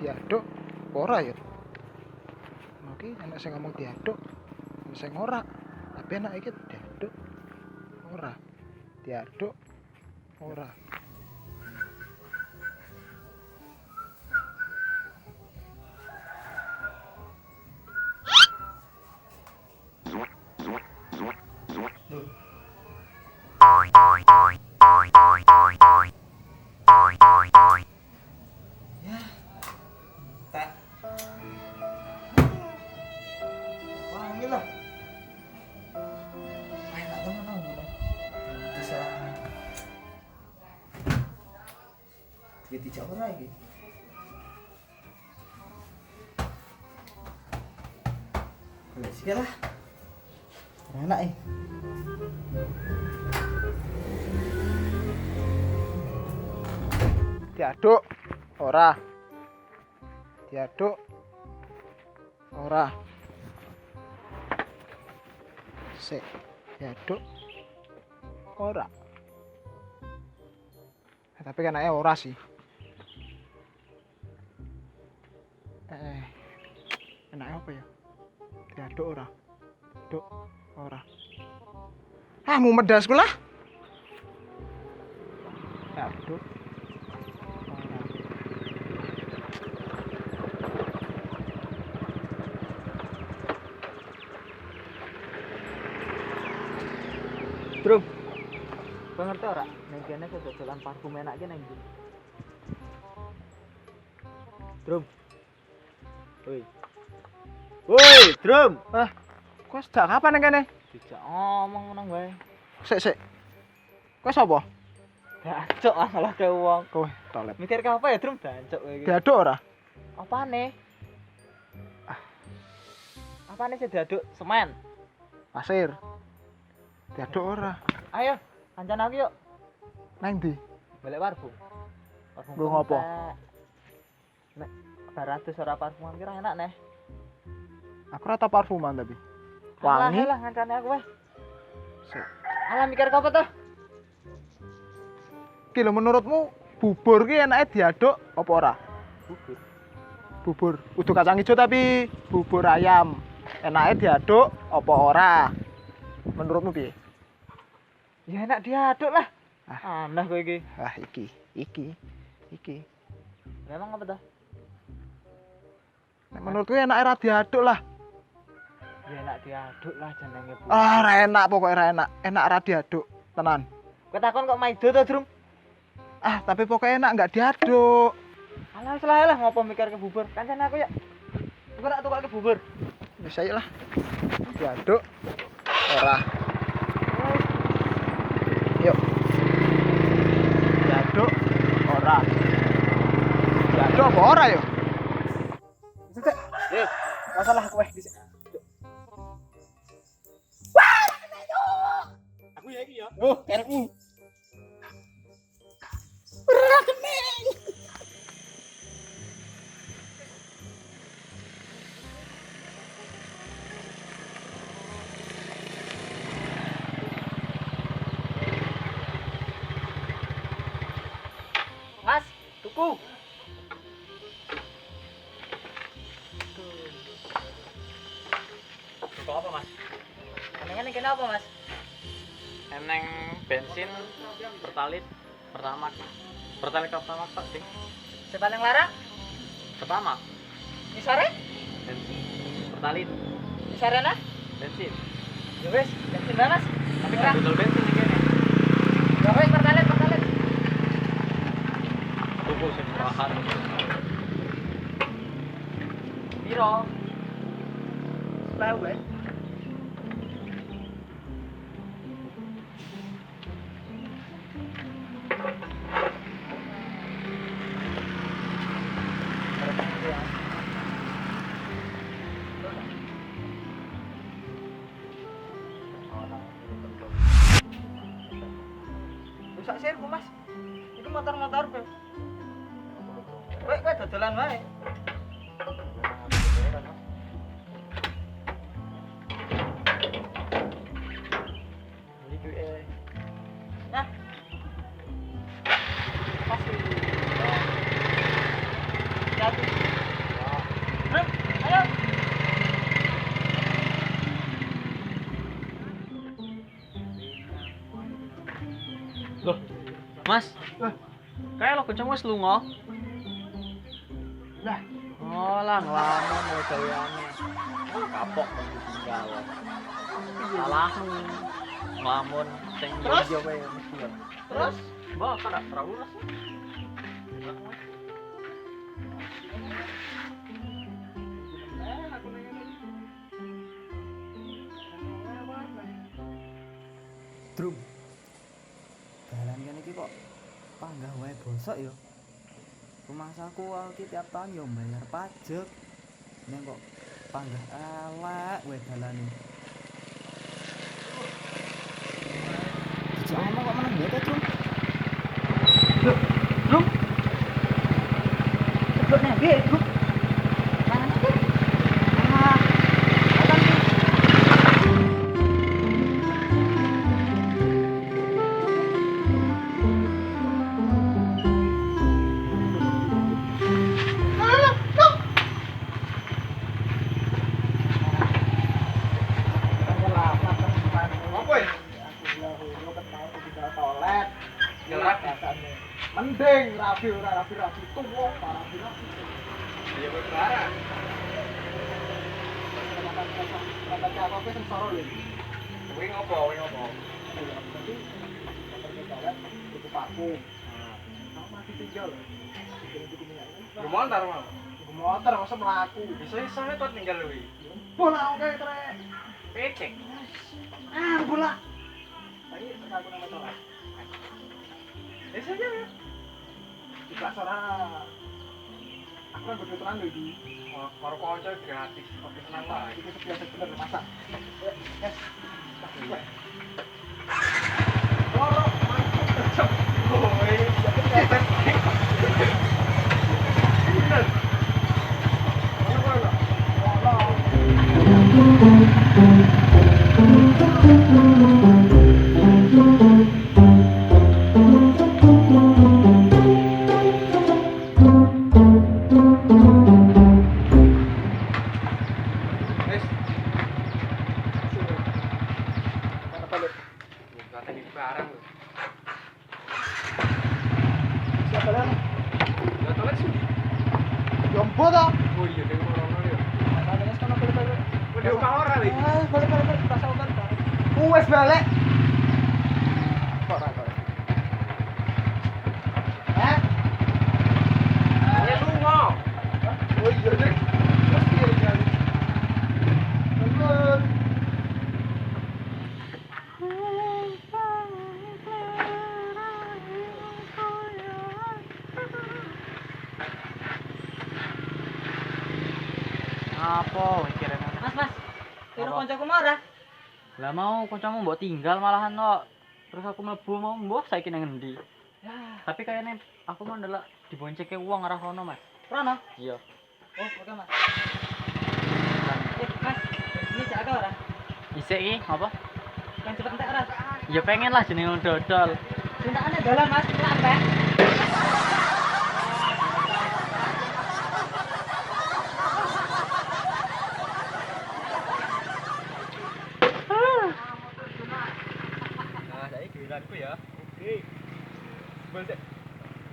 diaduk ora ya. Oke, enak sing ngomong diaduk, enak sing ora. Tapi enak iki diaduk ora. Diaduk ora. Ya, tak. Wangi lah. Enak temen aku. Bisa. Jadi jauh lagi. Boleh sih lah. Enak Diaduk ora. Diaduk ora. Sik, diaduk ora. Tapi kan ora sih. Enaknya apa ya? Diaduk ora. Diaduk ora. Ah, mau medasku lah. Diaduk ora. Bro, kau ngerti ora? Neng kene kok dodolan parfum enak ki neng ndi? Drum. Woi. Woi, Drum. Kok sejak kapan nang kene? Dijak ngomong nang wae. Sik. Kok sapa? Dancuk malah ke wong. Kowe toilet. Mikir ke apa ya, Drum? Dancuk kowe iki. Diaduk ora? Apane? Apane sih diaduk semen? Pasir. Diaduk ora? Ayo, kancan aku yuk. Nang ndi? Balik parfum. Parfum. Nggo ngopo? Nek 200 ora parfuman kira enak neh. Aku ora tau parfuman tapi. Wangi Wangi. lah ngancane aku weh. Sik. Alah mikir ke apa tuh? Ki lho menurutmu bubur ki enake diaduk apa ora? Bubur. Bubur udah kacang hijau tapi bubur ayam. Enake diaduk apa ora? Menurutmu piye? Ya enak diaduk lah. Ah. Aneh kowe iki. Iki. Memang apa tuh? Nek menurutku enake ra diaduk lah. Ya enak diaduk lah jenenge bubur. Ah, ra enak pokoknya ra enak. Enak ra diaduk, tenan. Kowe takon kok maido to, Drum? Ah, tapi pokoknya enak enggak diaduk. Alah salah ngopo mikir ke bubur. Kancane aku ya. Aku tak tukar ke bubur. Wis ayo lah. Diaduk ora. Yuk. Diaduk ora. Diaduk apa ora yo? Sik. Masalah kowe dhisik. Aku ya iki ya. Oh, karepmu. Mas, tuku. Tuku apa mas? Eneng kenapa, Mas? Eneng bensin, pertalit, pertamax. Pertalit pertamax pak ding. Sepaling larang? Pertamax, Misare? bensin, pertalit, Misarena? bensin. Ya wis, bensin bae, Mas. Tapi kan betul bensin ini kayaknya. Ya wis, pertalit. Tuku sih bahan. Piro? Lewe. Rusak sirku, Mas. Itu motor-motor, Beb. Kowe dodolan wae. Nah. Kasih. Jadi kancamu wis lunga. Lah, Oh, lah ngelamun wae gaweane. Kapok kok ditinggal. Salahmu. Ngelamun sing Terus? yo wae mesti yo. Terus Mbah, kada terlalu ras. Drum. Dalan kene iki kok panggah wae bosok ya. Rumahsaku iki tiap tahun yo bayar pajak. Ning kok panggah elek wae dalane. Dijak ngomong kok meneng ya, Drum. Drum. Kedok nembek, Drum. Mana nih? Ah. Akan mending rapi tuwa rapi. Ya wis barang. Kata apa wis sensor lho. Kuwi ngopo? Jadi seperti toilet itu paku. Nah, masih tinggal. Lu montar mau. Motor masa melaku. Iso-iso tuh tinggal luwi. Bola oke trek. Pecek. Ah, bola. Tadi aku nama toilet. Wis aja ya. Juga sana. Aku kan berdua terang lagi. Karo kanca gratis. Oke tenang wae. Itu biasa bener masak. Yes. Loro mantap. Kowe. Bener. Wis. Bukan tadi barang lho. Siapa lagi? Ya toilet sih. Jombo toh. Oh iya deng ora ya. Katanya sekarang balik. Udah omah ora lagi. Balik. Rasa udan. Wes balik. Kok ora kok. Hah? Ya lunga. Oh iya deh. Mesti ya kali. Bener. Apa kira Mas. Kira Apa? kancaku marah. Lah mau kancamu mbok tinggal malahan kok. Terus aku mlebu mau mbok saiki nang endi? Tapi kayaknya aku mau ndelok diboncengke wong arah sono, Mas. Rono. Iya. Oh, oke, Mas. Mas. Ini jaga ora? Isik iki apa? Yang cepet entek ora? Ya pengen lah jenenge dodol. Cintaannya dalam, Mas. Lambat. Nah, saiki giliranku ya. Oke. Balik.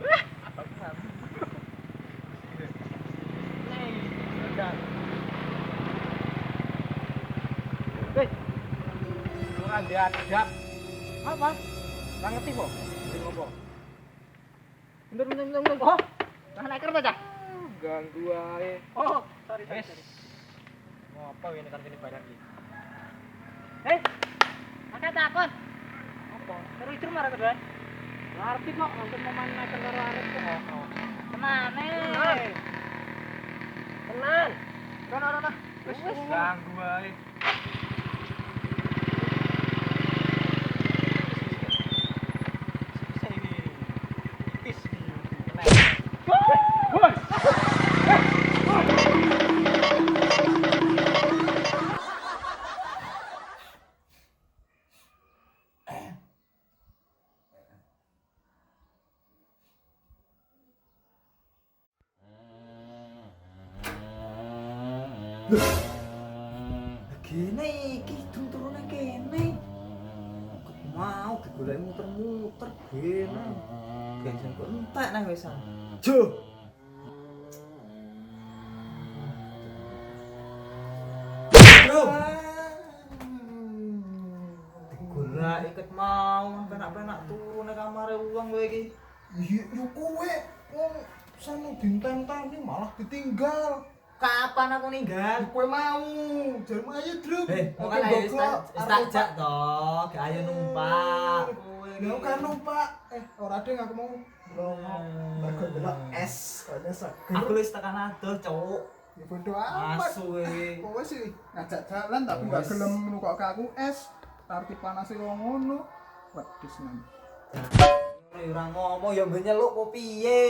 Weh. Ora diadap. Apa? Ora ngerti kok. Sing ngopo? Bener. Oh. Nah, naik kereta cah. Ganggu ae. Oh, sorry. Ngopo ini kan kene barang iki? Akeh takon. Apa? Karo itu marah kedua. Ngerti kok untuk momen naik karo arep kok. Tenane. Tenan. Rono. Wis ganggu ae. Kene iki turune kene. Kok mau golek muter-muter ben. Gengsen kok entek nang wesan. Jo. Bro. Golek iket mau penak-penak turu nang kamare wong kowe iki. Iya, yo kowe wong sana dinten-teni malah ditinggal. Kapan aku ninggal? Kowe mau, jarmu ayo, Druk. Kok kan ayo tak jak to, gak ayo numpak. Ya kan numpak. Ora ding aku mau ngelongo. Mergo delok es kaya seger. Aku wis tekan adoh, Cuk. Ya bodo amat. Asu kowe. Kowe sih ngajak jalan tapi gak Wes. gelem nukok ke aku es. Arti panas kok ngono. Wedhus nang. Ora ngomong ya mbok nyeluk kok piye.